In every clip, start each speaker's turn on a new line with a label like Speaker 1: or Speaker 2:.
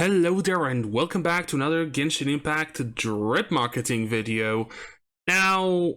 Speaker 1: Hello there and welcome back to another Genshin Impact drip marketing video. Now,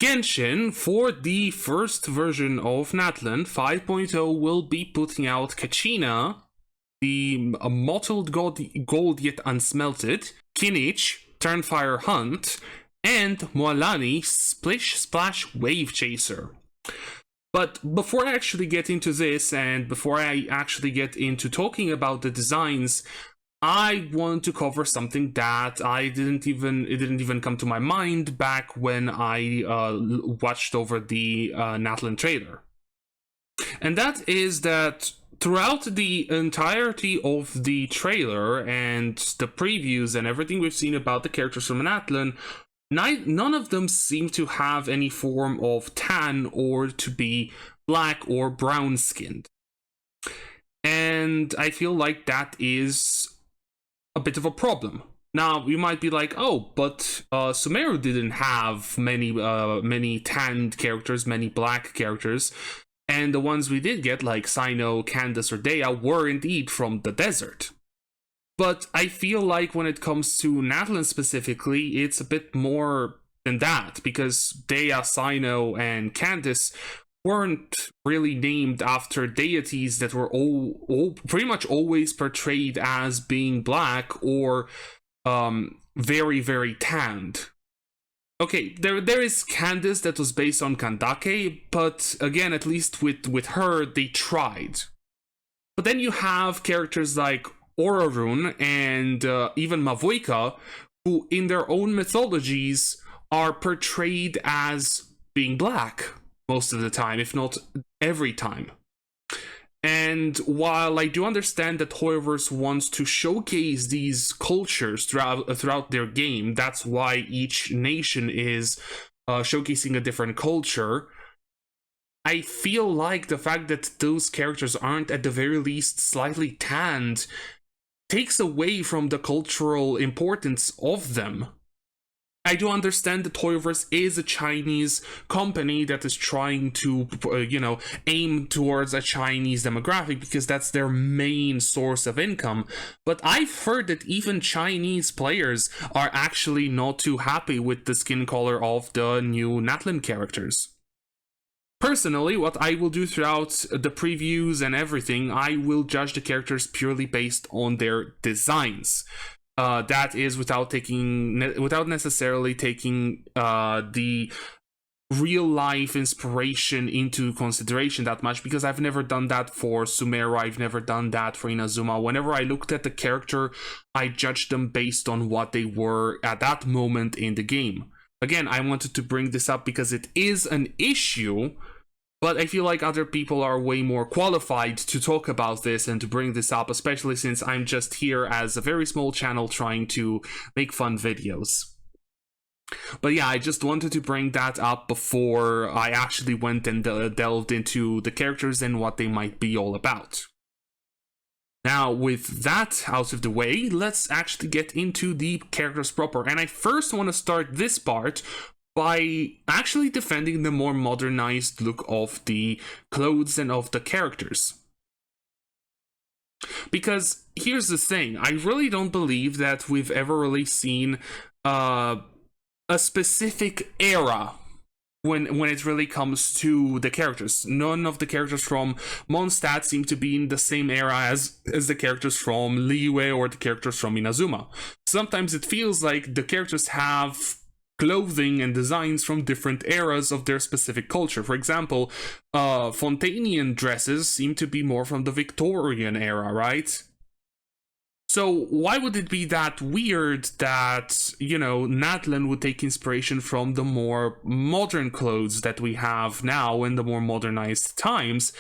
Speaker 1: Genshin, for the first version of Natlan 5.0, will be putting out Kachina, the mottled gold yet unsmelted, Kinich, Turnfire Hunt, and Moalani, Splish Splash Wave Chaser. But before I actually get into this, and before I actually get into talking about the designs, I want to cover something that it didn't even come to my mind back when I watched over the Natlan trailer. And that is that throughout the entirety of the trailer and the previews and everything we've seen about the characters from Natlan, none of them seem to have any form of tan or to be black or brown skinned. And I feel like that is a bit of a problem. Now, you might be like, oh, but Sumeru didn't have many tanned characters, many black characters, and the ones we did get, like Sino, Candace, or Dea, were indeed from the desert. But I feel like when it comes to Natlan specifically, it's a bit more than that, because Dea, Sino, and Candace weren't really named after deities that were all pretty much always portrayed as being black or very, very tanned. Okay, there is Candace that was based on Kandake, but again, at least with her, they tried. But then you have characters like Orarun and even Mavuika, who in their own mythologies are portrayed as being black most of the time, if not every time. And while I do understand that Hoyoverse wants to showcase these cultures throughout their game, that's why each nation is showcasing a different culture, I feel like the fact that those characters aren't at the very least slightly tanned takes away from the cultural importance of them. I do understand that Hoyoverse is a Chinese company that is trying to, aim towards a Chinese demographic because that's their main source of income. But I've heard that even Chinese players are actually not too happy with the skin color of the new Natlan characters. Personally, what I will do throughout the previews and everything, I will judge the characters purely based on their designs. That is without necessarily taking the real life inspiration into consideration that much, because I've never done that for Sumeru, I've never done that for Inazuma. Whenever I looked at the character, I judged them based on what they were at that moment in the game. Again, I wanted to bring this up because it is an issue, but I feel like other people are way more qualified to talk about this and to bring this up, especially since I'm just here as a very small channel trying to make fun videos. But yeah, I just wanted to bring that up before I actually went and delved into the characters and what they might be all about. Now, with that out of the way, let's actually get into the characters proper. And I first want to start this part by actually defending the more modernized look of the clothes and of the characters. Because here's the thing, I really don't believe that we've ever really seen a specific era when it really comes to the characters. None of the characters from Mondstadt seem to be in the same era as the characters from Liyue or the characters from Inazuma. Sometimes it feels like the characters have clothing and designs from different eras of their specific culture. For example, Fontanian dresses seem to be more from the Victorian era, right? So why would it be that weird that, Natlan would take inspiration from the more modern clothes that we have now in the more modernized times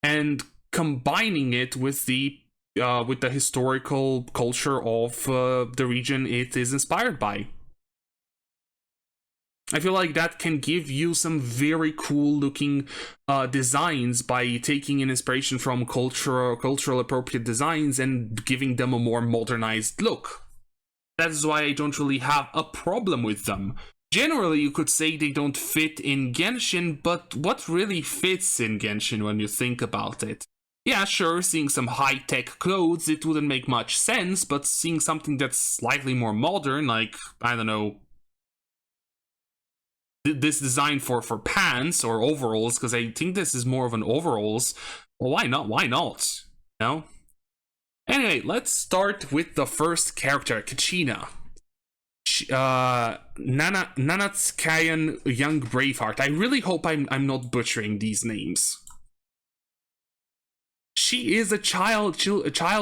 Speaker 1: and combining it with the historical culture of the region it is inspired by? I feel like that can give you some very cool looking designs by taking an inspiration from cultural appropriate designs and giving them a more modernized look. That is why I don't really have a problem with them. Generally, you could say they don't fit in Genshin, but what really fits in Genshin when you think about it? Yeah, sure, seeing some high-tech clothes, it wouldn't make much sense, but seeing something that's slightly more modern, like, I don't know, this design for pants or overalls, because I think this is more of an overalls, well, why not? Why not? You know? Anyway, let's start with the first character, Kachina. Nanatskayan Young Braveheart. I really hope I'm not butchering these names. She is a child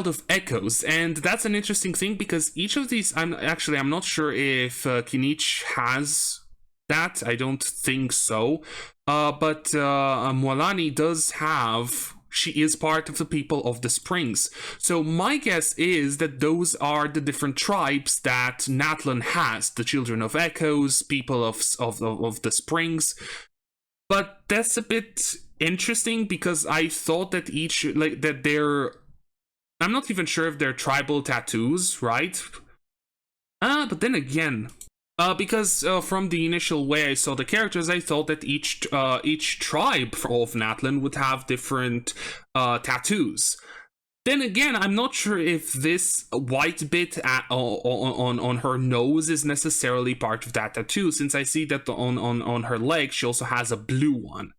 Speaker 1: of echoes, and that's an interesting thing because each of these, I'm not sure if Kinich has that. I don't think so. But Mwalani does have. She is part of the people of the springs. So my guess is that those are the different tribes that Natlan has: the children of echoes, people of the springs. But that's a bit interesting because I thought that I'm not even sure if they're tribal tattoos, right? But then again, because from the initial way I saw the characters, I thought that each tribe of Natlan would have different tattoos. Then again, I'm not sure if this white bit on her nose is necessarily part of that tattoo, since I see that on her leg she also has a blue one.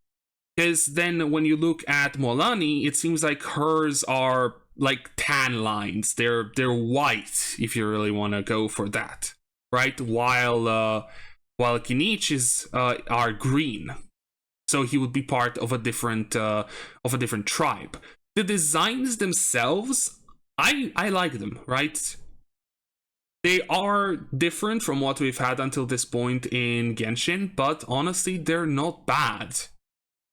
Speaker 1: Because then when you look at Molani, it seems like hers are like tan lines. They're white, if you really want to go for that, right? While Kinich's are green, so he would be part of a different tribe. The designs themselves, I like them, right? They are different from what we've had until this point in Genshin, but honestly, they're not bad.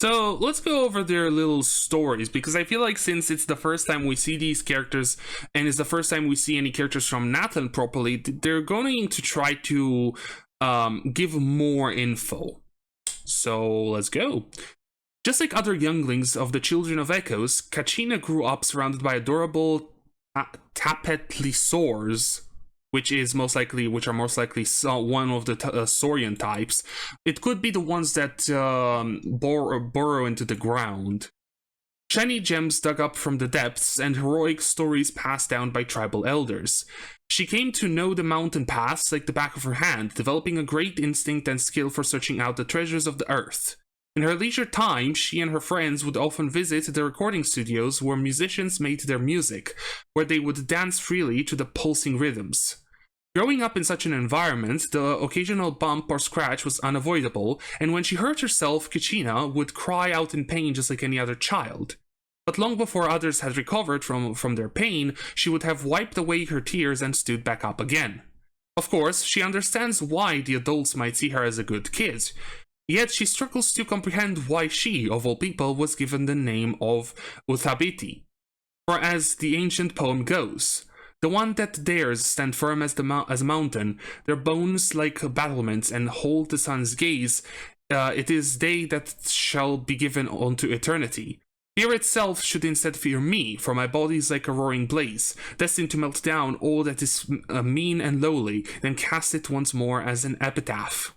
Speaker 1: So let's go over their little stories, because I feel like since it's the first time we see these characters, and it's the first time we see any characters from Natlan properly, they're going to try to give more info. So let's go. Just like other younglings of the Children of Echoes, Kachina grew up surrounded by adorable Tapetlisors, which are most likely one of the Saurian types. It could be the ones that burrow into the ground. Shiny gems dug up from the depths, and heroic stories passed down by tribal elders. She came to know the mountain paths like the back of her hand, developing a great instinct and skill for searching out the treasures of the earth. In her leisure time, she and her friends would often visit the recording studios where musicians made their music, where they would dance freely to the pulsing rhythms. Growing up in such an environment, the occasional bump or scratch was unavoidable, and when she hurt herself, Kachina would cry out in pain just like any other child. But long before others had recovered from their pain, she would have wiped away her tears and stood back up again. Of course, she understands why the adults might see her as a good kid. Yet she struggles to comprehend why she, of all people, was given the name of Uthabiti. For as the ancient poem goes, the one that dares stand firm as a mountain, their bones like battlements and hold the sun's gaze, it is they that shall be given unto eternity. Fear itself should instead fear me, for my body is like a roaring blaze, destined to melt down all that is mean and lowly, then cast it once more as an epitaph.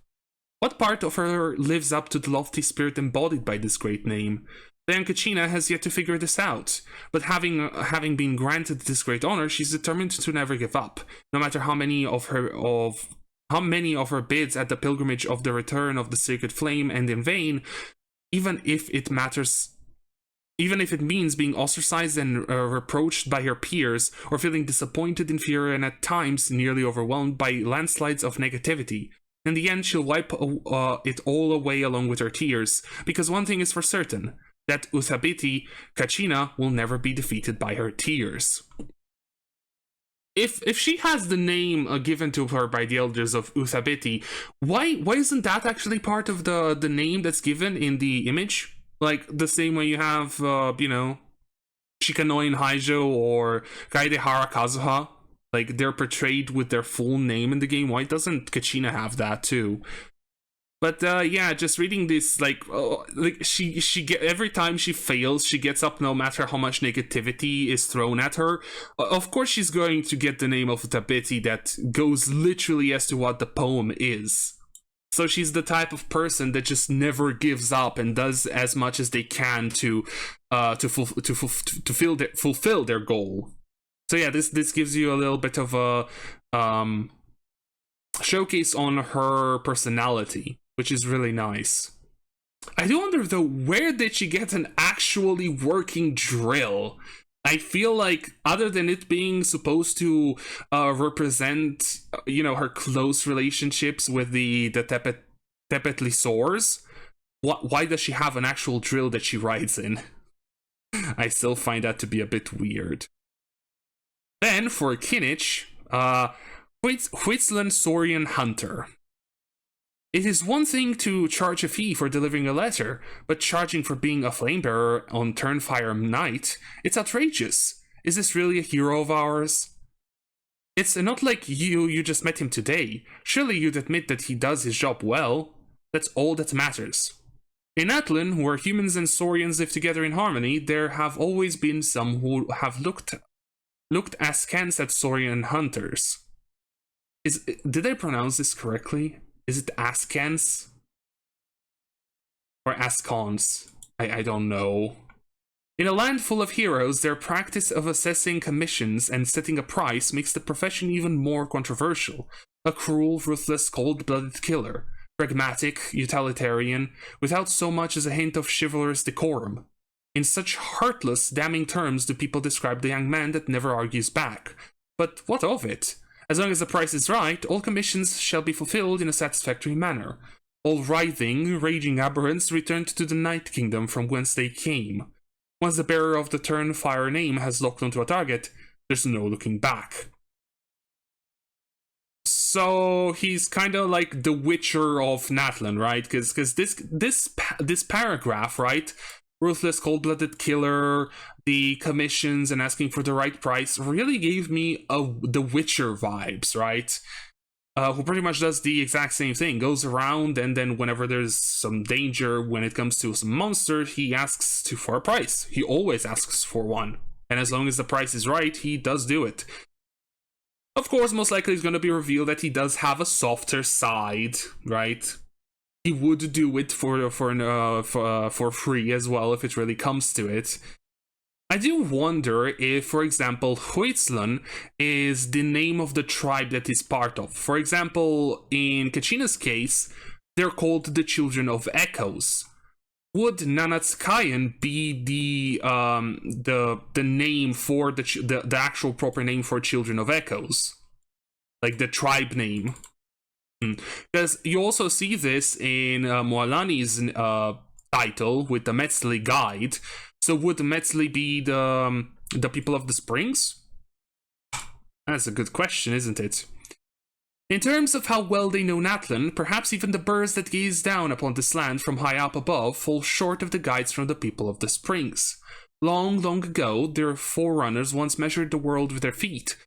Speaker 1: What part of her lives up to the lofty spirit embodied by this great name? The young Kachina has yet to figure this out, but having been granted this great honor, she's determined to never give up, no matter how many of her bids at the pilgrimage of the return of the sacred flame end in vain, even if it means being ostracized and reproached by her peers, or feeling disappointed, inferior, and at times nearly overwhelmed by landslides of negativity. In the end, she'll wipe it all away along with her tears, because one thing is for certain, that Uthabiti, Kachina, will never be defeated by her tears. If she has the name given to her by the elders of Uthabiti, why isn't that actually part of the name that's given in the image? Like, the same way you have, Shikanoi and Haijo or Kaidehara Kazuha. Like, they're portrayed with their full name in the game. Why doesn't Kachina have that too? But yeah, just reading this, she every time she fails, she gets up no matter how much negativity is thrown at her. Of course, she's going to get the name of Tabiti that goes literally as to what the poem is. So she's the type of person that just never gives up and does as much as they can to fulfill their goal. So yeah, this gives you a little bit of a showcase on her personality, which is really nice. I do wonder though, where did she get an actually working drill? I feel like, other than it being supposed to represent, her close relationships with the Tepetli Soars, why does she have an actual drill that she rides in? I still find that to be a bit weird. Then, for Kinich, Huitzlan Saurian Hunter. It is one thing to charge a fee for delivering a letter, but charging for being a flamebearer on Turnfire Night, it's outrageous. Is this really a hero of ours? It's not like you just met him today. Surely you'd admit that he does his job well. That's all that matters. In Natlan, where humans and Saurians live together in harmony, there have always been some who have looked askance at Saurian hunters. Did I pronounce this correctly? Is it askance? Or askons? I don't know. In a land full of heroes, their practice of assessing commissions and setting a price makes the profession even more controversial. A cruel, ruthless, cold-blooded killer. Pragmatic, utilitarian, without so much as a hint of chivalrous decorum. In such heartless, damning terms do people describe the young man that never argues back. But what of it? As long as the price is right, all commissions shall be fulfilled in a satisfactory manner. All writhing, raging aberrants returned to the Night Kingdom from whence they came. Once the bearer of the Turnfire name has locked onto a target, there's no looking back. So he's kind of like the Witcher of Natlan, right? Because this paragraph, right? Ruthless, cold-blooded killer, the commissions, and asking for the right price really gave me the Witcher vibes, right? Who pretty much does the exact same thing. Goes around, and then whenever there's some danger, when it comes to some monster, he asks for a price. He always asks for one. And as long as the price is right, he does do it. Of course, most likely it's going to be revealed that he does have a softer side, right? He would do it for free as well if it really comes to it. I do wonder if, for example, Huitzlan is the name of the tribe that he's part of. For example, in Kachina's case, they're called the Children of Echoes. Would Nanatskayan be the name for the actual proper name for Children of Echoes? Like the tribe name? Because you also see this in Moalani's title with the Metzli Guide. So would the Metzli be the people of the springs? That's a good question, isn't it? In terms of how well they know Natlan, perhaps even the birds that gaze down upon this land from high up above fall short of the guides from the people of the springs. Long, long ago, their forerunners once measured the world with their feet,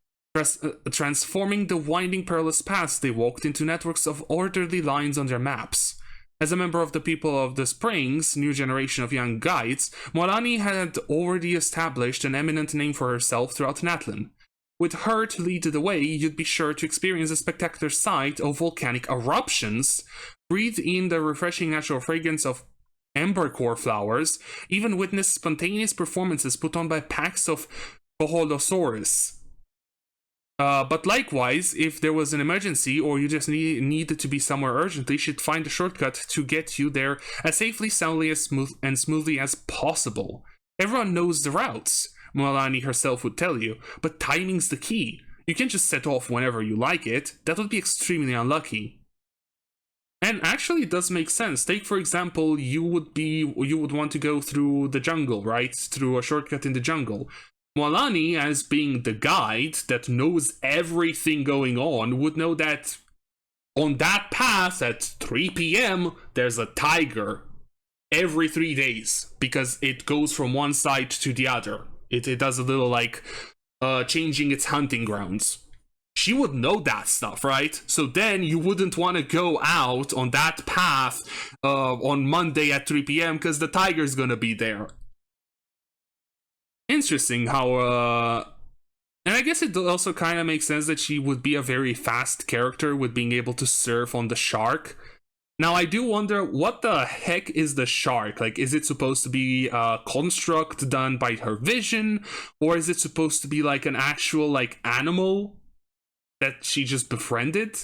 Speaker 1: transforming the winding perilous paths they walked into networks of orderly lines on their maps. As a member of the people of the Springs, new generation of young guides, Moalani had already established an eminent name for herself throughout Natlan. With her to lead the way, you'd be sure to experience a spectacular sight of volcanic eruptions, breathe in the refreshing natural fragrance of embercore flowers, even witness spontaneous performances put on by packs of Koholosaurus. But likewise, if there was an emergency or you just needed to be somewhere urgently, she'd find a shortcut to get you there as safely, soundly, as smoothly as possible. Everyone knows the routes, Moalani herself would tell you, but timing's the key. You can't just set off whenever you like it. That would be extremely unlucky. And actually it does make sense. Take, for example, you would want to go through the jungle, right? Through a shortcut in the jungle. Moalani, as being the guide that knows everything going on, would know that on that path at 3 p.m. there's a tiger every 3 days because it goes from one side to the other. It does a little like changing its hunting grounds. She would know that stuff, right? So then you wouldn't want to go out on that path on Monday at 3 p.m. because the tiger's gonna be there. Interesting how, and I guess it also kind of makes sense that she would be a very fast character with being able to surf on the shark. Now, I do wonder, what the heck is the shark? Like, is it supposed to be a construct done by her vision? Or is it supposed to be like an actual, like, animal that she just befriended?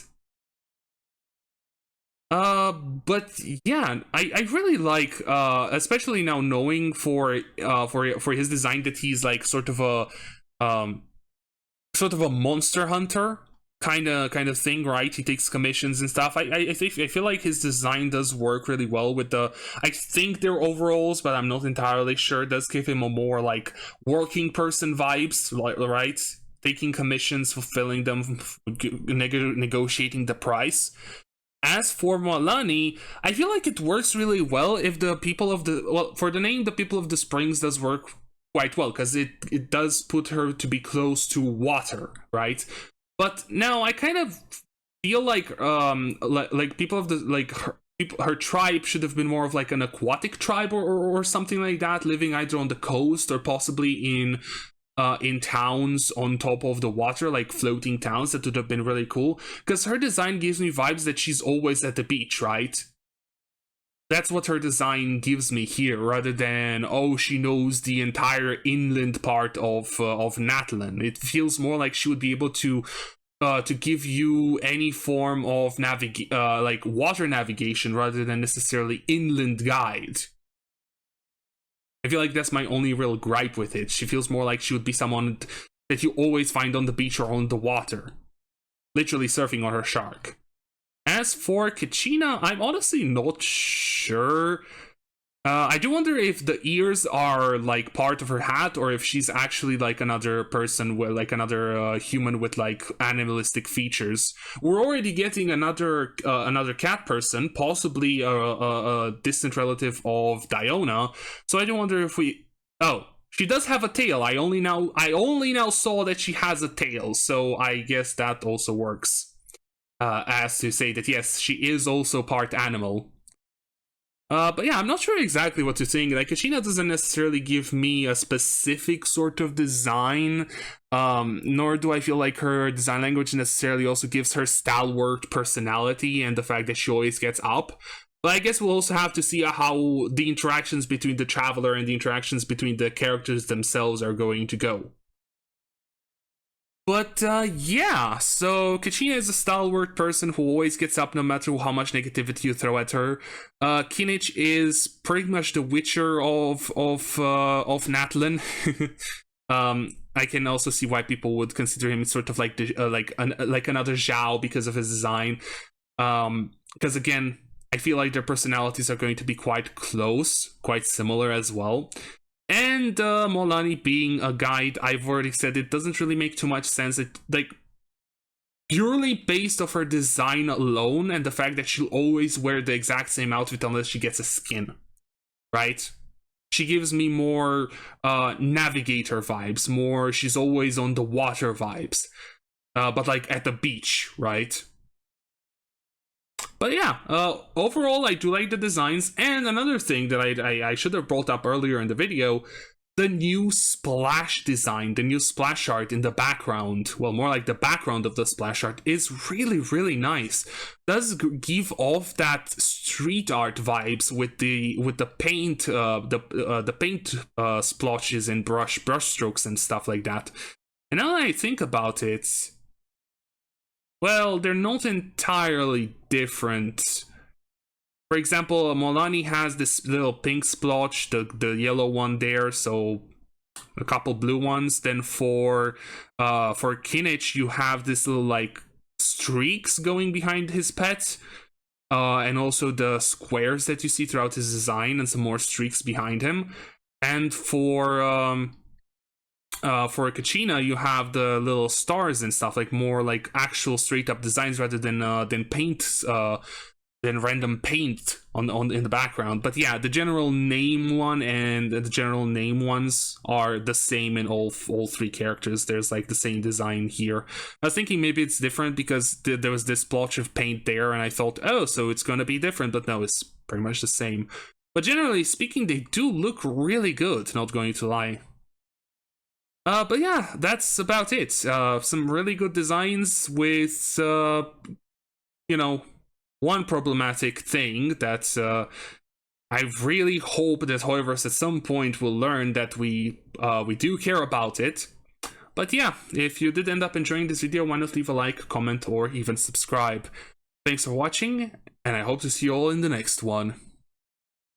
Speaker 1: But yeah, I really like, especially now knowing for his design that he's like um, sort of a monster hunter kind of thing, right? He takes commissions and stuff. I feel like his design does work really well with the. I think they're overalls, but I'm not entirely sure. It does give him a more like working person vibes, right? Taking commissions, fulfilling them, negotiating the price. As for Molani, I feel like it works really well if the people of the for the name, the people of the springs does work quite well because it does put her to be close to water, right? But now I kind of feel like people of the her tribe should have been more of like an aquatic tribe or something like that, living either on the coast or possibly in towns on top of the water, like floating towns. That would have been really cool because her design gives me vibes that she's always at the beach, right? That's what her design gives me here, rather than, oh, she knows the entire inland part of Natlan. It feels more like she would be able to give you any form of like water navigation rather than necessarily inland guide. I feel like that's my only real gripe with it. She feels more like she would be someone that you always find on the beach or on the water, literally surfing on her shark. As for Kachina, I'm honestly not sure. I do wonder if the ears are like part of her hat, or if she's actually like another person with like another human with like animalistic features. We're already getting another cat person, possibly a distant relative of Diona. So I do wonder if we. Oh, she does have a tail. I only now saw that she has a tail, so I guess that also works. As to say that yes, she is also part animal. But yeah, I'm not sure exactly what to think. Like, Kashina doesn't necessarily give me a specific sort of design, nor do I feel like her design language necessarily also gives her stalwart personality and the fact that she always gets up. But I guess we'll also have to see how the interactions between the traveler and the interactions between the characters themselves are going to go. But yeah, so Kachina is a stalwart person who always gets up no matter how much negativity you throw at her. Kinich is pretty much the Witcher of Natlan. I can also see why people would consider him sort of like like another Zhao because of his design. Because again, I feel like their personalities are going to be quite close, quite similar as well. And Molani being a guide, I've already said it doesn't really make too much sense. It like purely based off her design alone and the fact that she'll always wear the exact same outfit unless she gets a skin, right? She gives me more navigator vibes, more she's always on the water vibes, but like at the beach, right? But yeah, overall, I do like the designs. And another thing that I should have brought up earlier in the video, the new splash design, the new splash art in the background, well, more like the background of the splash art, is really, really nice. Does give off that street art vibes with the paint, the paint splotches and brush strokes and stuff like that. And now that I think about it, well, they're not entirely different. For example, Molani has this little pink splotch, the yellow one there, so a couple blue ones. Then for Kinich, you have this little like streaks going behind his pet, and also the squares that you see throughout his design, and some more streaks behind him. And for Kachina, you have the little stars and stuff, like more like actual straight up designs rather than paint, than random paint on in the background. But yeah, the general name one and the general name ones are the same in all three characters. There's like the same design here. I was thinking maybe it's different because there was this splotch of paint there, and I thought, oh, so it's gonna be different, but no, it's pretty much the same. But generally speaking, they do look really good, not going to lie. But yeah, that's about it. Some really good designs with, you know, one problematic thing that I really hope that Hoiverse at some point will learn that we do care about it. But yeah, if you did end up enjoying this video, why not leave a like, comment, or even subscribe. Thanks for watching, and I hope to see you all in the next one.